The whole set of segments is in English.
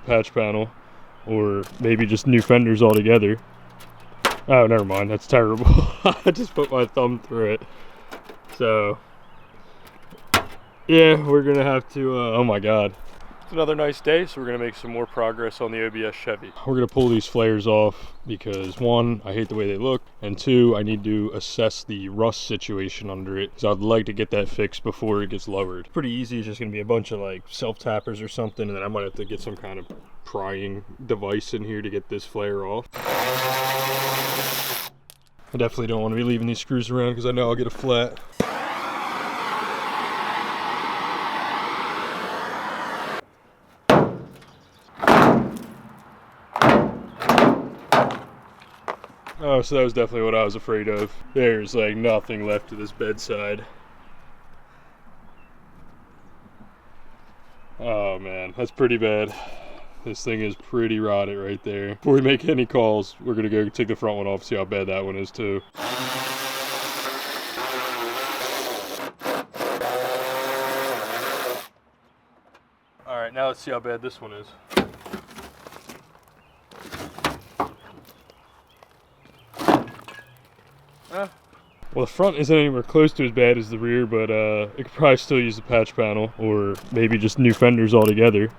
patch panel, or maybe just new fenders altogether. Oh, never mind, that's terrible. I just put my thumb through it. So, yeah, we're gonna have to, oh my God. It's another nice day, so we're gonna make some more progress on the OBS Chevy. We're gonna pull these flares off because one, I hate the way they look, and two, I need to assess the rust situation under it, so I'd like to get that fixed before it gets lowered. Pretty easy, it's just gonna be a bunch of like self-tappers or something, and then I might have to get some kind of prying device in here to get this flare off. I definitely don't want to be leaving these screws around because I know I'll get a flat. Oh, so that was definitely what I was afraid of. There's like nothing left of this bedside. Oh man, that's pretty bad. This thing is pretty rotted right there. Before we make any calls, we're gonna go take the front one off, see how bad that one is too. All right, now let's see how bad this one is. Well, the front isn't anywhere close to as bad as the rear, but it could probably still use the patch panel, or maybe just new fenders altogether.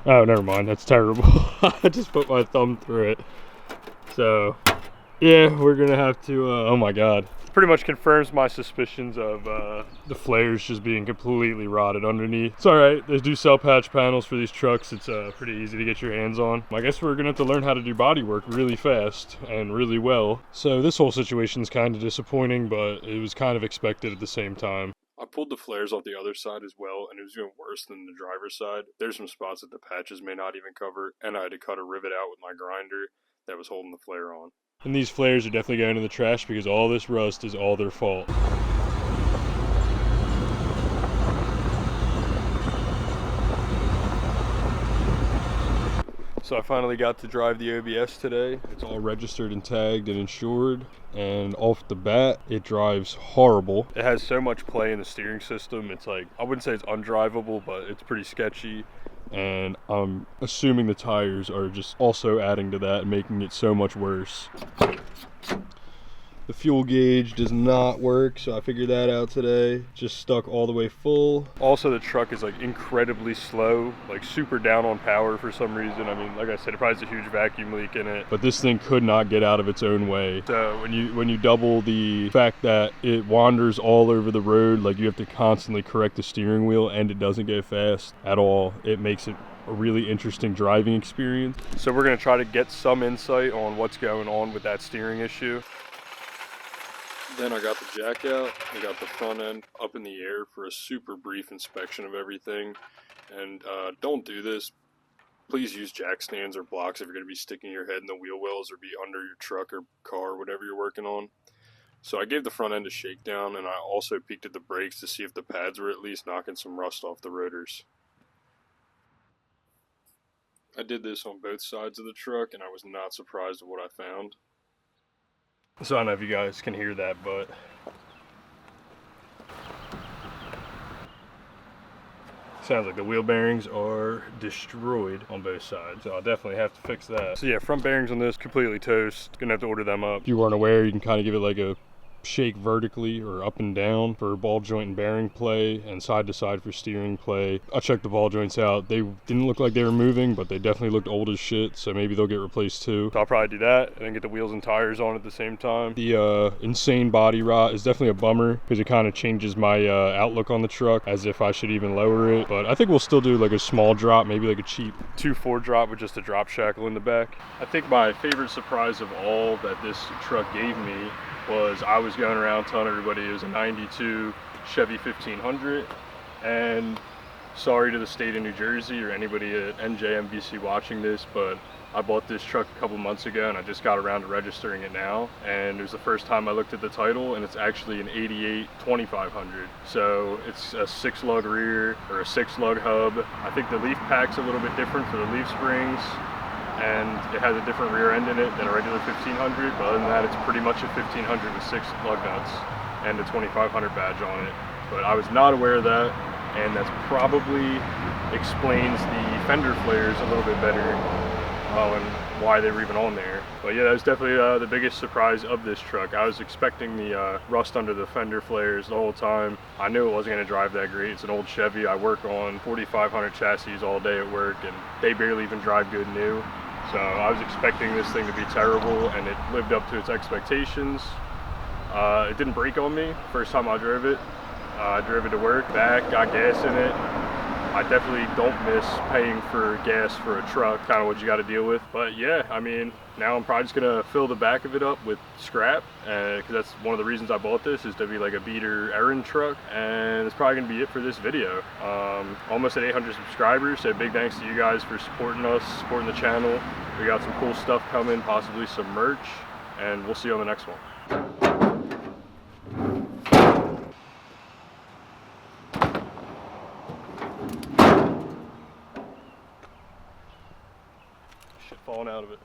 Oh, never mind, that's terrible. I just put my thumb through it. So, yeah, we're gonna have to, oh my God. Pretty much confirms my suspicions of the flares just being completely rotted underneath. It's all right, they do sell patch panels for these trucks. It's pretty easy to get your hands on. I guess we're gonna have to learn how to do body work really fast and really well. So this whole situation is kind of disappointing, but it was kind of expected at the same time. I pulled the flares off the other side as well, and it was even worse than the driver's side. There's some spots that the patches may not even cover, and I had to cut a rivet out with my grinder that was holding the flare on. And these flares are definitely going in the trash because all this rust is all their fault. So I finally got to drive the OBS today. It's all registered and tagged and insured, and off the bat, it drives horrible. It has so much play in the steering system. It's like, I wouldn't say it's undrivable, but it's pretty sketchy. And I'm assuming the tires are just also adding to that and making it so much worse. The fuel gauge does not work, so I figured that out today. Just stuck all the way full. Also, the truck is like incredibly slow, like super down on power for some reason. I mean, like I said, it probably has a huge vacuum leak in it, but this thing could not get out of its own way. So when you double the fact that it wanders all over the road, like you have to constantly correct the steering wheel, and it doesn't go fast at all, it makes it a really interesting driving experience. So we're gonna try to get some insight on what's going on with that steering issue. Then I got the jack out and got the front end up in the air for a super brief inspection of everything. And don't do this. Please use jack stands or blocks if you're going to be sticking your head in the wheel wells or be under your truck or car or whatever you're working on. So I gave the front end a shakedown, and I also peeked at the brakes to see if the pads were at least knocking some rust off the rotors. I did this on both sides of the truck, and I was not surprised at what I found. So I don't know if you guys can hear that, but sounds like the wheel bearings are destroyed on both sides. So I'll definitely have to fix that. So yeah, front bearings on this completely toast. Gonna have to order them up. If you weren't aware, you can kind of give it like a shake vertically or up and down for ball joint and bearing play, and side to side for steering play. I checked the ball joints out. They didn't look like they were moving, but they definitely looked old as shit, so maybe they'll get replaced too. So I'll probably do that and then get the wheels and tires on at the same time. The insane body rot is definitely a bummer because it kind of changes my outlook on the truck, as if I should even lower it. But I think we'll still do like a small drop, maybe like a cheap 2.4 drop with just a drop shackle in the back. I think my favorite surprise of all that this truck gave me was I was going around telling everybody it was a 92 Chevy 1500, and sorry to the state of New Jersey or anybody at NJMBC watching this, but I bought this truck a couple months ago and I just got around to registering it now, and it was the first time I looked at the title, and it's actually an 88 2500. So it's a 6-lug rear or a 6-lug hub. I think the leaf pack's a little bit different for the leaf springs, and it has a different rear end in it than a regular 1500, but other than that, it's pretty much a 1500 with 6 lug nuts and a 2500 badge on it. But I was not aware of that, and that's probably explains the fender flares a little bit better and why they were even on there. But yeah, that was definitely the biggest surprise of this truck. I was expecting the rust under the fender flares the whole time. I knew it wasn't going to drive that great. It's an old Chevy. I work on 4500 chassis all day at work, and they barely even drive good new. So I was expecting this thing to be terrible, and it lived up to its expectations. It didn't break on me first time I drove it. I drove it to work, back, got gas in it. I definitely don't miss paying for gas for a truck, kind of what you got to deal with. But yeah, I mean, now I'm probably just gonna fill the back of it up with scrap, because that's one of the reasons I bought this, is to be like a beater errand truck. And that's probably gonna be it for this video. Almost at 800 subscribers, so big thanks to you guys for supporting us, supporting the channel. We got some cool stuff coming, possibly some merch, and we'll see you on the next one. Shit falling out of it.